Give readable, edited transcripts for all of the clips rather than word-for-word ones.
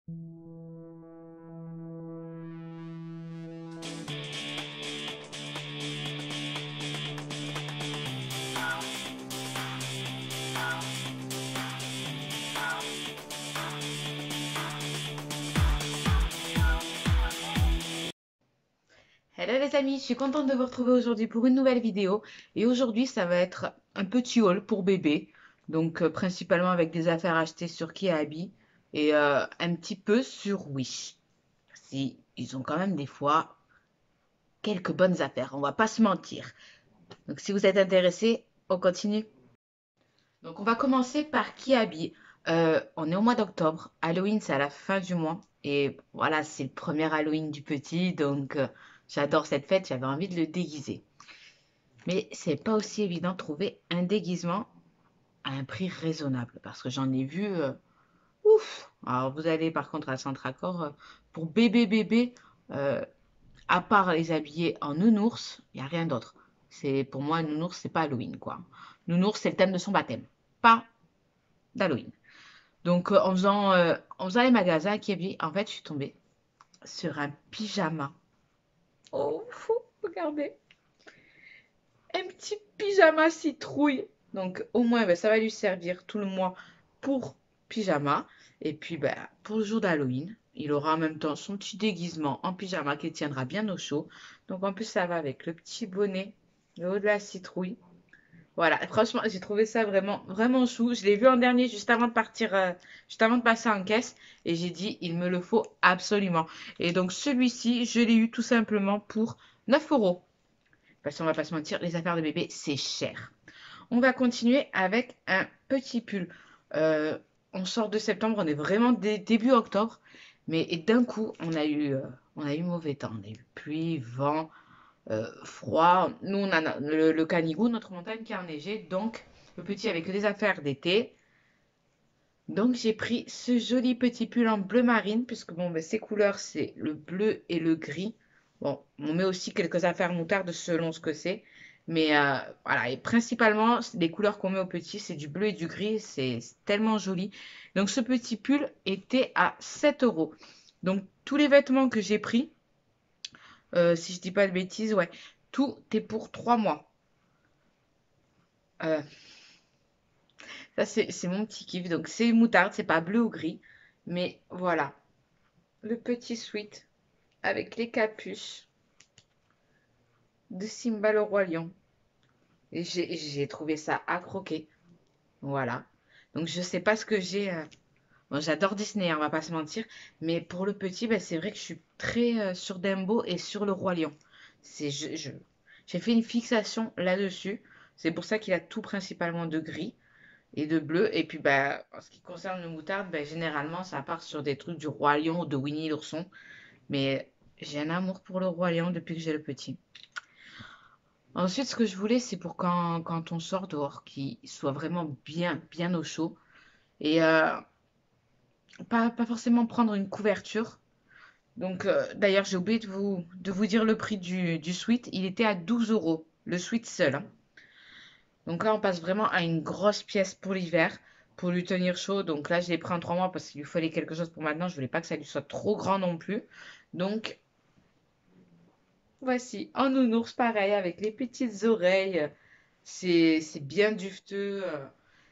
Hello les amis, je suis contente de vous retrouver aujourd'hui pour une nouvelle vidéo. Et aujourd'hui, ça va être un petit haul pour bébé. Donc principalement avec des affaires achetées sur Kiabi et un petit peu sur Wish. Si, ils ont quand même des fois quelques bonnes affaires, on va pas se mentir. Donc si vous êtes intéressés, on continue. Donc on va commencer par Kiabi. On est au mois d'octobre. Halloween, c'est à la fin du mois. Et voilà, c'est le premier Halloween du petit. Donc j'adore cette fête, j'avais envie de le déguiser. Mais c'est pas aussi évident de trouver un déguisement à un prix raisonnable. Parce que j'en ai vu. Ouf! Alors vous allez par contre à Centracor. Pour bébé, euh, à part les habiller en nounours, il n'y a rien d'autre. C'est pour moi, nounours, c'est pas Halloween, quoi. Nounours, c'est le thème de son baptême. Pas d'Halloween. Donc, en faisant les magasins qui en fait, je suis tombée sur un pyjama. Oh, fou, regardez. Un petit pyjama citrouille. Donc, au moins, ben, ça va lui servir tout le mois pour pyjama. Et puis, ben, pour le jour d'Halloween, il aura en même temps son petit déguisement en pyjama qui tiendra bien au chaud. Donc, en plus, ça va avec le petit bonnet, le haut de la citrouille. Voilà, franchement, j'ai trouvé ça vraiment, vraiment chou. Je l'ai vu en dernier, juste avant de partir, juste avant de passer en caisse. Et j'ai dit, il me le faut absolument. Et donc, celui-ci, je l'ai eu tout simplement pour 9 euros. Parce qu'on va pas se mentir, les affaires de bébé, c'est cher. On va continuer avec un petit pull. Euh, on sort de septembre, on est vraiment début octobre. Mais d'un coup, on a eu mauvais temps. On a eu pluie, vent, froid. Nous, on a le Canigou, notre montagne qui a enneigé. Donc, le petit avait que des affaires d'été. Donc, j'ai pris ce joli petit pull en bleu marine, puisque bon, ben, ses couleurs, c'est le bleu et le gris. Bon, on met aussi quelques affaires moutarde selon ce que c'est. Mais voilà, et principalement, les couleurs qu'on met au petit, c'est du bleu et du gris. C'est tellement joli. Donc, ce petit pull était à 7 euros. Donc, tous les vêtements que j'ai pris, si je dis pas de bêtises, ouais. Tout est pour 3 mois. Euh, Ça, c'est mon petit kiff. Donc, c'est une moutarde, c'est pas bleu ou gris. Mais voilà. Le petit sweat avec les capuches de Simba le Roi Lion. Et j'ai trouvé ça à croquer. Voilà. Donc, je sais pas ce que j'ai. Bon, j'adore Disney, hein, on va pas se mentir. Mais pour le petit, ben, c'est vrai que je suis très sur Dumbo et sur le Roi Lion. J'ai fait une fixation là-dessus. C'est pour ça qu'il a tout principalement de gris et de bleu. Et puis, bah, en ce qui concerne le moutarde, bah, généralement, ça part sur des trucs du Roi Lion ou de Winnie l'ourson. Mais j'ai un amour pour le Roi Lion depuis que j'ai le petit. Ensuite, ce que je voulais, c'est pour quand on sort dehors, qu'il soit vraiment bien, bien au chaud. Et pas forcément prendre une couverture. Donc, d'ailleurs, j'ai oublié de vous dire le prix du sweat. Il était à 12 euros, le sweat seul, hein. Donc là, on passe vraiment à une grosse pièce pour l'hiver, pour lui tenir chaud. Donc là, je l'ai pris en 3 mois parce qu'il lui fallait quelque chose pour maintenant. Je voulais pas que ça lui soit trop grand non plus. Donc voici, en nounours, pareil, avec les petites oreilles. C'est bien dufteux.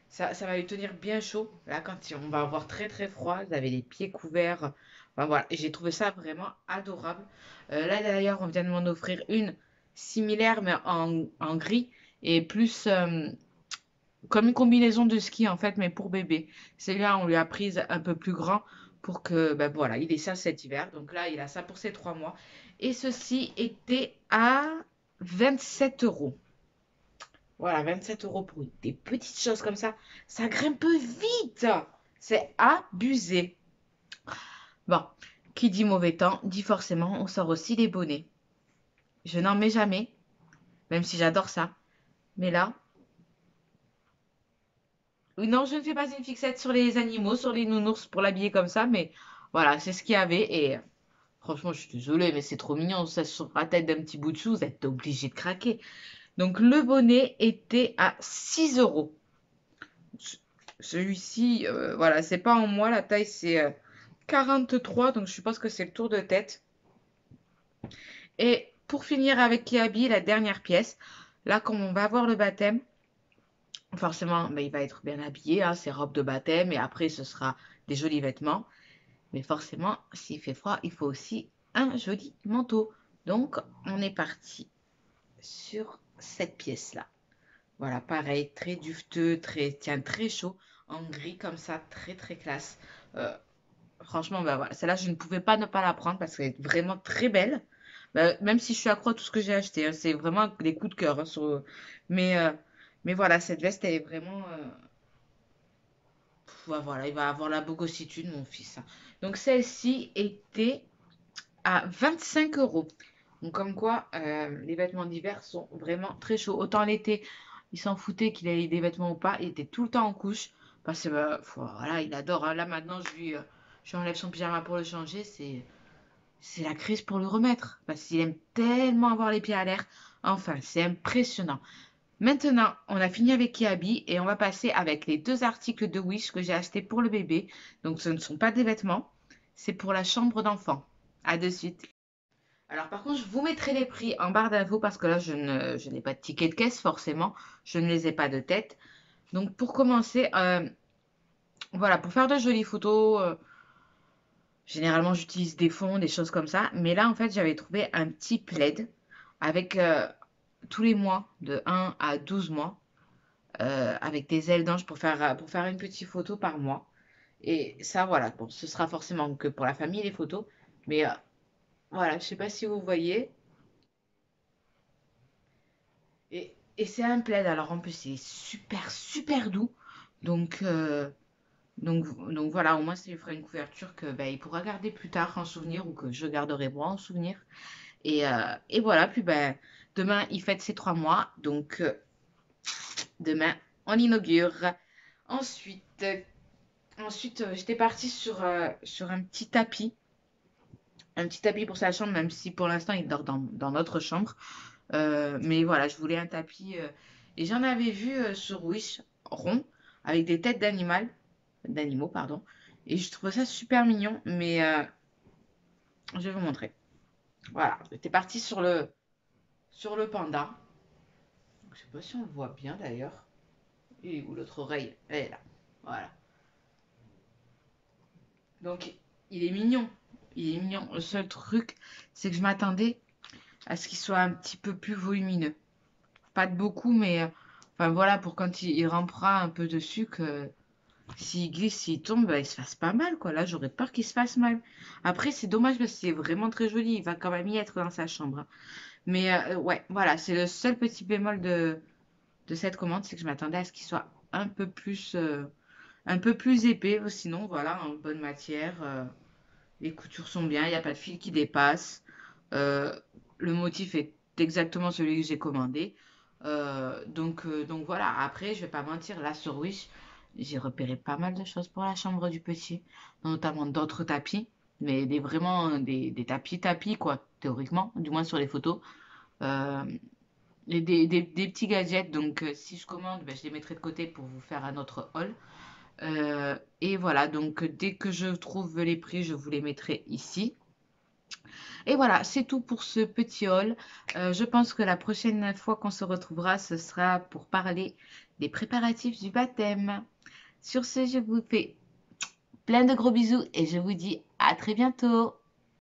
Ça va lui tenir bien chaud. Là, quand on va avoir très très froid, vous avez les pieds couverts. Enfin, voilà, j'ai trouvé ça vraiment adorable. Là, d'ailleurs, on vient de m'en offrir une similaire, mais en gris. Et plus, comme une combinaison de ski en fait, mais pour bébé. Celle-là, on lui a prise un peu plus grand pour que, ben voilà, il ait ça cet hiver. Donc là, il a ça pour ses 3 mois. Et ceci était à 27 euros. Voilà, 27 euros pour des petites choses comme ça grimpe vite. C'est abusé. Bon, qui dit mauvais temps, dit forcément, on sort aussi les bonnets. Je n'en mets jamais, même si j'adore ça. Mais là, oui, non, je ne fais pas une fixette sur les animaux, sur les nounours pour l'habiller comme ça, mais voilà, c'est ce qu'il y avait. Et franchement, je suis désolée, mais c'est trop mignon. Ça sur la tête d'un petit bout de chou, vous êtes obligé de craquer. Donc, le bonnet était à 6 euros. Celui-ci, voilà, c'est pas en moi, la taille, 43, donc je suppose que c'est le tour de tête. Et pour finir avec Kiabi, la dernière pièce, là, comme on va avoir le baptême, forcément, ben, il va être bien habillé, hein, ses robes de baptême, et après, ce sera des jolis vêtements. Mais forcément, s'il fait froid, il faut aussi un joli manteau. Donc, on est parti sur cette pièce-là. Voilà, pareil, très dufteux, très, tiens, très chaud, en gris comme ça, très très classe. Euh, Franchement, bah voilà, celle-là, je ne pouvais pas ne pas la prendre parce qu'elle est vraiment très belle. Bah, même si je suis accro à tout ce que j'ai acheté, hein, c'est vraiment des coups de cœur, hein, mais, euh, mais voilà, cette veste, elle est vraiment. Ouais, voilà, il va avoir la bogossitude, mon fils, hein. Donc celle-ci était à 25 euros. Donc comme quoi, les vêtements d'hiver sont vraiment très chauds. Autant l'été, il s'en foutait qu'il ait des vêtements ou pas, il était tout le temps en couche. Parce que voilà, il adore, hein. Là maintenant, je lui enlève son pyjama pour le changer. C'est la crise pour le remettre. Parce qu'il aime tellement avoir les pieds à l'air. Enfin, c'est impressionnant. Maintenant, on a fini avec Kiabi et on va passer avec les deux articles de Wish que j'ai achetés pour le bébé. Donc ce ne sont pas des vêtements, c'est pour la chambre d'enfant. À de suite. Alors par contre, je vous mettrai les prix en barre d'infos parce que là, je n'ai pas de ticket de caisse forcément. Je ne les ai pas de tête. Donc pour commencer, voilà, pour faire de jolies photos, généralement j'utilise des fonds, des choses comme ça. Mais là, en fait, j'avais trouvé un petit plaid avec tous les mois, de 1 à 12 mois, avec des ailes d'ange pour faire une petite photo par mois. Et ça, voilà, bon, ce sera forcément que pour la famille les photos. Mais voilà, je sais pas si vous voyez. Et c'est un plaid, alors en plus c'est super super doux. Donc, donc voilà, au moins ça lui fera une couverture que il pourra garder plus tard en souvenir ou que je garderai moi en souvenir. Et voilà, puis demain il fête ses 3 mois. Donc demain on inaugure. Ensuite, j'étais partie sur un petit tapis. Un petit tapis pour sa chambre, même si pour l'instant il dort dans notre chambre. Mais voilà, je voulais un tapis. Et j'en avais vu sur Wish, rond, avec des têtes d'animaux, pardon. Et je trouvais ça super mignon, mais je vais vous montrer. Voilà, j'étais partie sur le panda. Je sais pas si on le voit bien d'ailleurs. Et où l'autre oreille? Elle est là. Voilà. Donc, il est mignon. Il est mignon. Le seul truc, c'est que je m'attendais à ce qu'il soit un petit peu plus volumineux. Pas de beaucoup, mais enfin voilà, pour quand il rampera un peu dessus, que s'il glisse, s'il tombe, il se fasse pas mal, quoi. Là, j'aurais peur qu'il se fasse mal. Après, c'est dommage parce que c'est vraiment très joli. Il va quand même y être dans sa chambre, hein. Mais ouais, voilà, c'est le seul petit bémol de cette commande, c'est que je m'attendais à ce qu'il soit un peu plus épais. Sinon, voilà, en bonne matière. Les coutures sont bien, il n'y a pas de fil qui dépasse. Euh, le motif est exactement celui que j'ai commandé. Donc voilà, après, je vais pas mentir, là sur Wish, j'ai repéré pas mal de choses pour la chambre du petit, notamment d'autres tapis, mais vraiment des tapis, quoi, théoriquement, du moins sur les photos. Euh, et des petits gadgets, donc si je commande, je les mettrai de côté pour vous faire un autre haul. Et voilà, donc dès que je trouve les prix, je vous les mettrai ici. Et voilà, c'est tout pour ce petit haul. Je pense que la prochaine fois qu'on se retrouvera, ce sera pour parler des préparatifs du baptême. Sur ce, je vous fais plein de gros bisous et je vous dis à très bientôt.